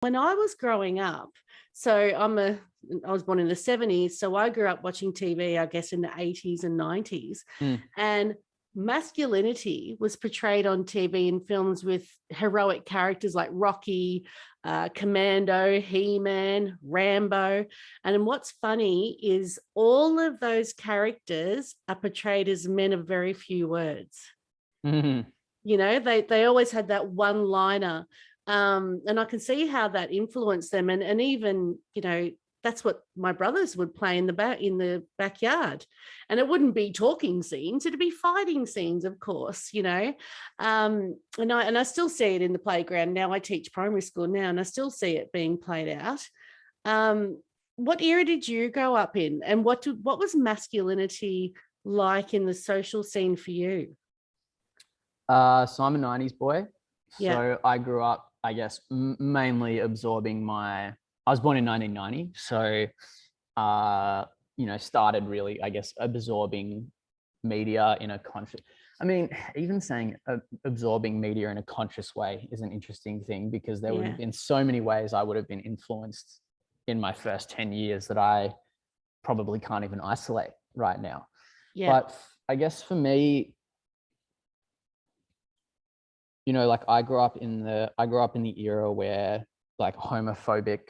When I was growing up, so I was born in the 70s, so I grew up watching TV, I guess, in the 80s and 90s. And masculinity was portrayed on TV in films with heroic characters like Rocky, Commando, He-Man, Rambo. And what's funny is all of those characters are portrayed as men of very few words. You know, they always had that one-liner. And I can see how that influenced them. And even, you know, that's what my brothers would play in the backyard. And it wouldn't be talking scenes, it'd be fighting scenes, of course, you know. And I still see it in the playground now. I teach primary school now, and I still see it being played out. What era did you grow up in? And what was masculinity like in the social scene for you? So I'm a 90s boy. So I grew up, I guess, mainly absorbing I was born in 1990. So, you know, started really, I guess, absorbing media in a conscious, I mean, even saying absorbing media in a conscious way is an interesting thing, because there would have been so many ways I would have been influenced in my first 10 years that I probably can't even isolate right now. But I guess for me, you know, like I grew up in the era where like homophobic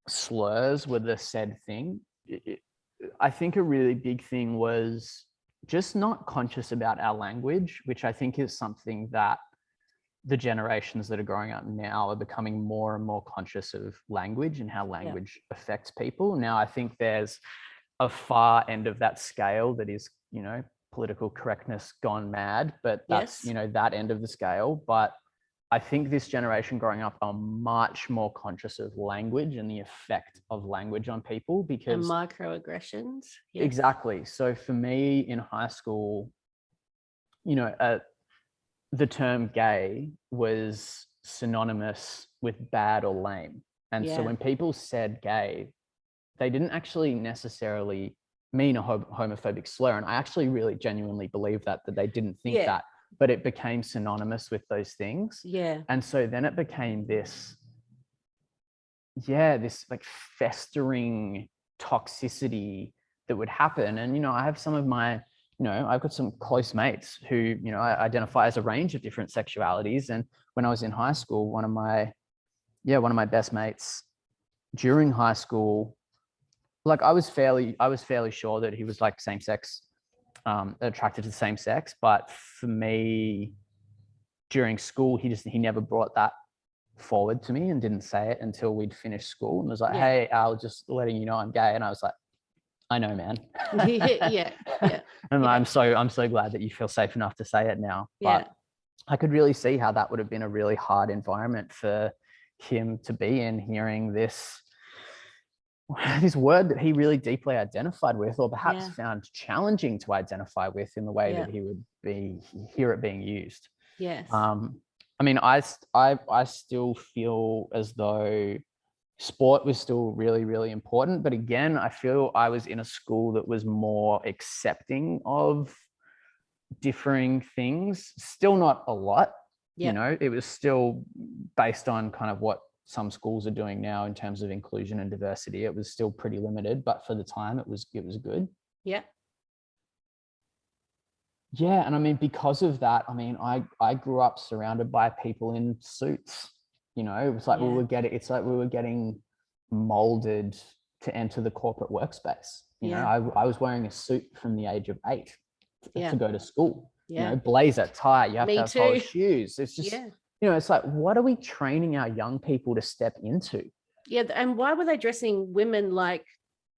slurs were the said thing. I think a really big thing was just not conscious about our language, which I think is something that the generations that are growing up now are becoming more and more conscious of language and how language affects people. Now, I think there's a far end of that scale that is, you know, political correctness gone mad, but that's, you know, that end of the scale. But I think this generation growing up are much more conscious of language and the effect of language on people, because and microaggressions. Exactly. So for me in high school, you know, the term gay was synonymous with bad or lame. And so when people said gay, they didn't actually necessarily mean a homophobic slur. And I actually really genuinely believe that they didn't think that, but it became synonymous with those things. And so then it became this like festering toxicity that would happen. And, you know, I have some of my, you know, I've got some close mates who, you know, I identify as a range of different sexualities. And when I was in high school, one of my best mates during high school, like I was fairly sure that he was like same sex, attracted to the same sex. But for me, during school, he never brought that forward to me and didn't say it until we'd finished school, and was like, hey, Al, just letting you know I'm gay. And I was like, I know, man. And I'm so glad that you feel safe enough to say it now. But I could really see how that would have been a really hard environment for him to be in, hearing this word that he really deeply identified with, or perhaps found challenging to identify with in the way that he would hear it being used. I mean, I still feel as though sport was still really, really important. But again, I feel I was in a school that was more accepting of differing things. Still not a lot, you know, it was still based on kind of what some schools are doing now in terms of inclusion and diversity. It was still pretty limited, but for the time it was good. And I mean, because of that, I mean, I grew up surrounded by people in suits. You know, it was like we were getting molded to enter the corporate workspace. You know, I was wearing a suit from the age of 8 to go to school. You know, blazer, tie, you have to have polished shoes. It's just, you know, it's like, what are we training our young people to step into? And why were they dressing women like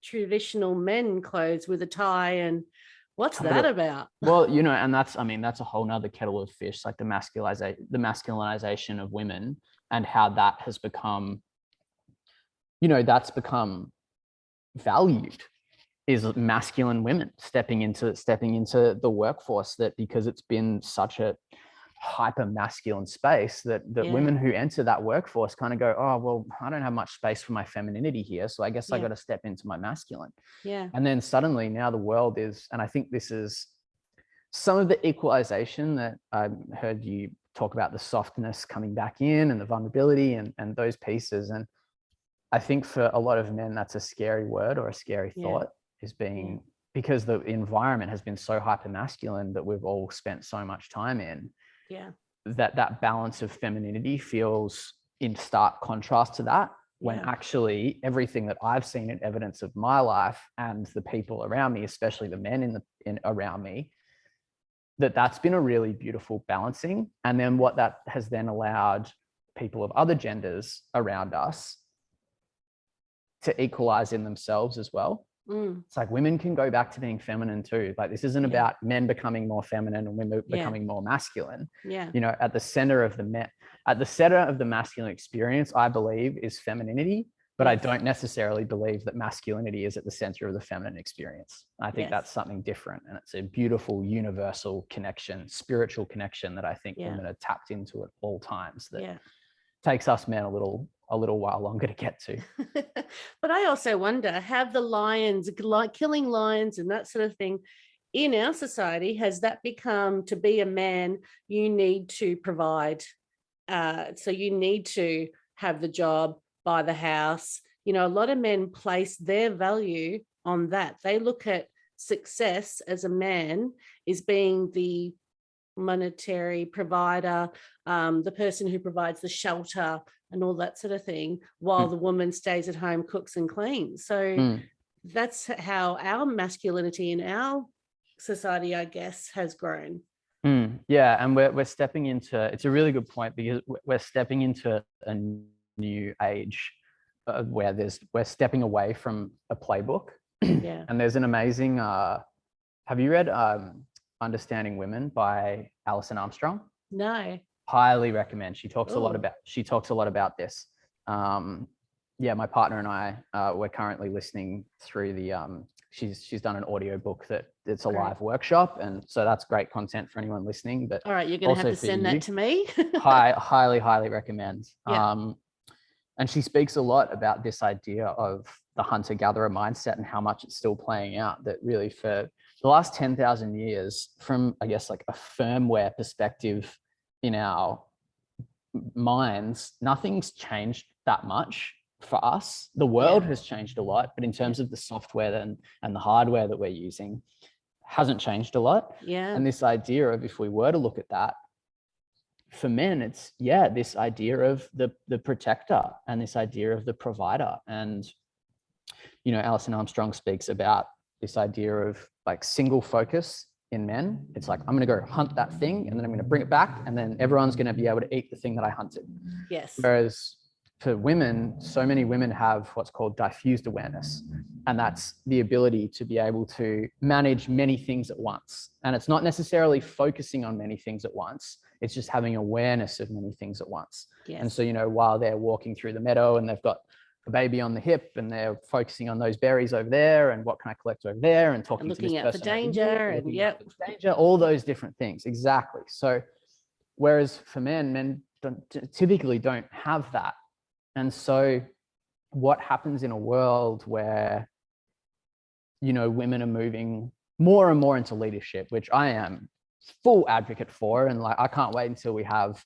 traditional men clothes with a tie, and what's that about? Well, you know, and that's a whole nother kettle of fish, like the masculinization of women, and how that has become, you know, that's become valued, is masculine women stepping into the workforce, that because it's been such a hyper masculine space that women who enter that workforce kind of go, oh, well, I don't have much space for my femininity here, so I guess I got to step into my masculine. And then suddenly now the world is, and I think this is some of the equalization that I heard you talk about the softness coming back in and the vulnerability and those pieces. And I think for a lot of men, that's a scary word or a scary thought, is being, because the environment has been so hyper masculine that we've all spent so much time in, that balance of femininity feels in stark contrast to that, when actually everything that I've seen in evidence of my life and the people around me, especially the men around me, that's been a really beautiful balancing. And then what that has then allowed people of other genders around us to equalize in themselves as well. It's like women can go back to being feminine too. Like, this isn't about men becoming more feminine and women becoming more masculine. You know, at the center of the masculine experience, I believe, is femininity, but I don't necessarily believe that masculinity is at the center of the feminine experience. I think that's something different, and it's a beautiful universal connection, spiritual connection that I think women are tapped into at all times, that takes us men a little while longer to get to. But I also wonder, have the lions, like killing lions and that sort of thing, in our society, has that become, to be a man, you need to provide? So you need to have the job, buy the house. You know, a lot of men place their value on that. They look at success as a man is being the monetary provider, the person who provides the shelter and all that sort of thing, while the woman stays at home, cooks and cleans. So that's how our masculinity in our society, I guess, has grown. Yeah, and we're stepping into, it's a really good point, because we're stepping into a new age where we're stepping away from a playbook. And there's an amazing, have you read Understanding Women by Alison Armstrong? No. Highly recommend. She talks a lot about this. My partner and I, we're currently listening through the she's done an audio book that it's a live workshop, and so that's great content for anyone listening. But all right, you're gonna have to send that to me. highly recommend. And she speaks a lot about this idea of the hunter-gatherer mindset and how much it's still playing out, that really for the last 10,000 years, from, I guess, like a firmware perspective in our minds, nothing's changed that much for us. The world has changed a lot, but in terms of the software and the hardware that we're using, hasn't changed a lot. And this idea of, if we were to look at that, for men, it's this idea of the protector and this idea of the provider. And, you know, Alison Armstrong speaks about this idea of like single focus in men. It's like, I'm going to go hunt that thing, and then I'm going to bring it back, and then everyone's going to be able to eat the thing that I hunted. Whereas for women, so many women have what's called diffused awareness, and that's the ability to be able to manage many things at once. And it's not necessarily focusing on many things at once, it's just having awareness of many things at once. And so, you know, while they're walking through the meadow and they've got a baby on the hip and they're focusing on those berries over there and what can I collect over there, and talking to this person, looking out for danger, all those different things. Exactly. So whereas for men typically don't have that. And so what happens in a world where, you know, women are moving more and more into leadership, which I am full advocate for, and like I can't wait until we have,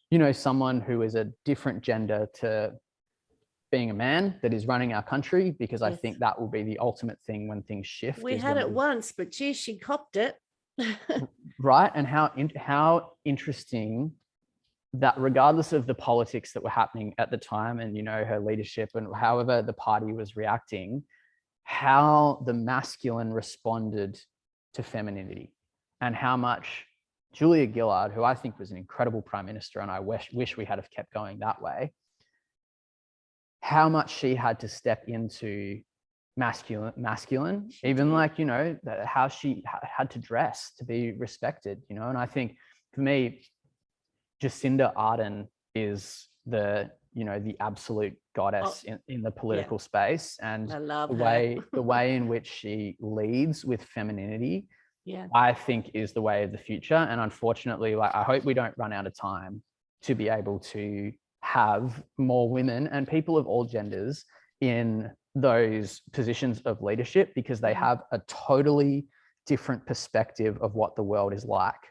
you know, someone who is a different gender to being a man that is running our country, because I think that will be the ultimate thing when things shift. We had it once, but geez, she copped it. Right. And how interesting that, regardless of the politics that were happening at the time and, you know, her leadership and however the party was reacting, how the masculine responded to femininity, and how much Julia Gillard, who I think was an incredible prime minister, and I wish we had have kept going that way, how much she had to step into masculine, even like, you know, how she had to dress to be respected, you know. And I think for me, Jacinda Ardern is the absolute goddess in the political space, and I love the way in which she leads with femininity, I think is the way of the future. And unfortunately, like, I hope we don't run out of time to be able to have more women and people of all genders in those positions of leadership, because they have a totally different perspective of what the world is like.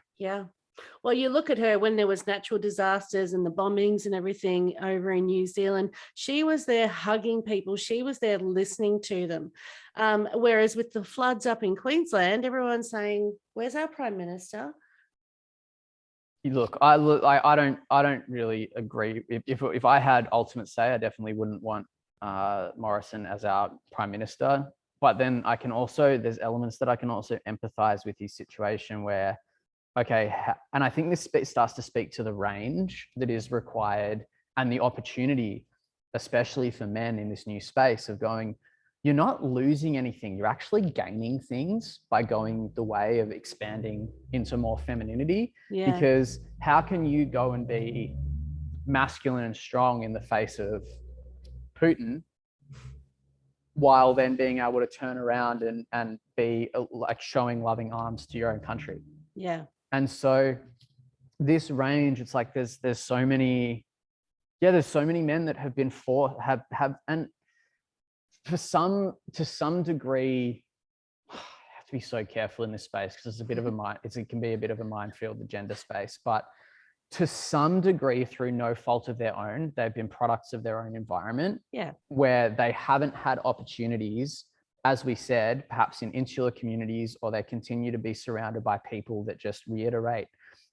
Well, you look at her when there was natural disasters and the bombings and everything over in New Zealand, she was there hugging people. She was there listening to them. Whereas with the floods up in Queensland, everyone's saying, where's our Prime Minister? Look, I don't really agree. If I had ultimate say, I definitely wouldn't want Morrison as our Prime Minister. But then there's elements that I can also empathize with his situation where, okay, and I think this starts to speak to the range that is required and the opportunity, especially for men in this new space of going, you're not losing anything. You're actually gaining things by going the way of expanding into more femininity. Yeah. Because how can you go and be masculine and strong in the face of Putin while then being able to turn around and be like showing loving arms to your own country? Yeah. And so this range, it's like there's so many men that have been and to some degree, I have to be so careful in this space because it can be a bit of a minefield, the gender space, but to some degree, through no fault of their own, they've been products of their own environment. Yeah. Where they haven't had opportunities, as we said, perhaps in insular communities, or they continue to be surrounded by people that just reiterate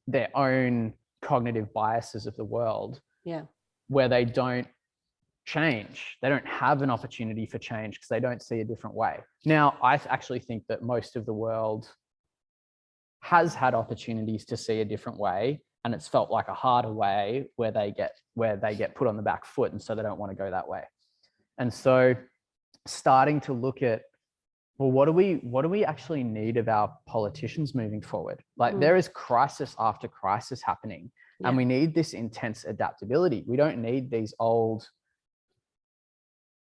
their own cognitive biases of the world. Yeah. Where they don't change. They don't have an opportunity for change because they don't see a different way. Now, I actually think that most of the world has had opportunities to see a different way, and it's felt like a harder way where they get put on the back foot, and so they don't want to go that way. And so starting to look at, well, what do we actually need of our politicians moving forward? Like there is crisis after crisis happening, and we need this intense adaptability. We don't need these old,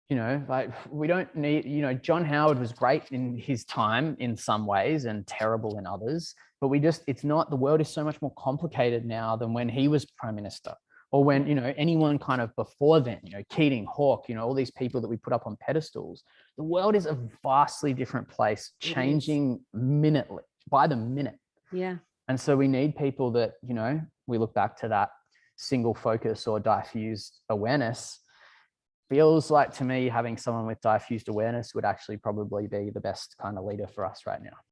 like we don't need, John Howard was great in his time in some ways and terrible in others, but the world is so much more complicated now than when he was Prime Minister, or when, anyone kind of before then, Keating, Hawke, all these people that we put up on pedestals. The world is a vastly different place, changing minutely, by the minute. Yeah. And so we need people that, we look back to that single focus or diffused awareness. Feels like to me having someone with diffused awareness would actually probably be the best kind of leader for us right now.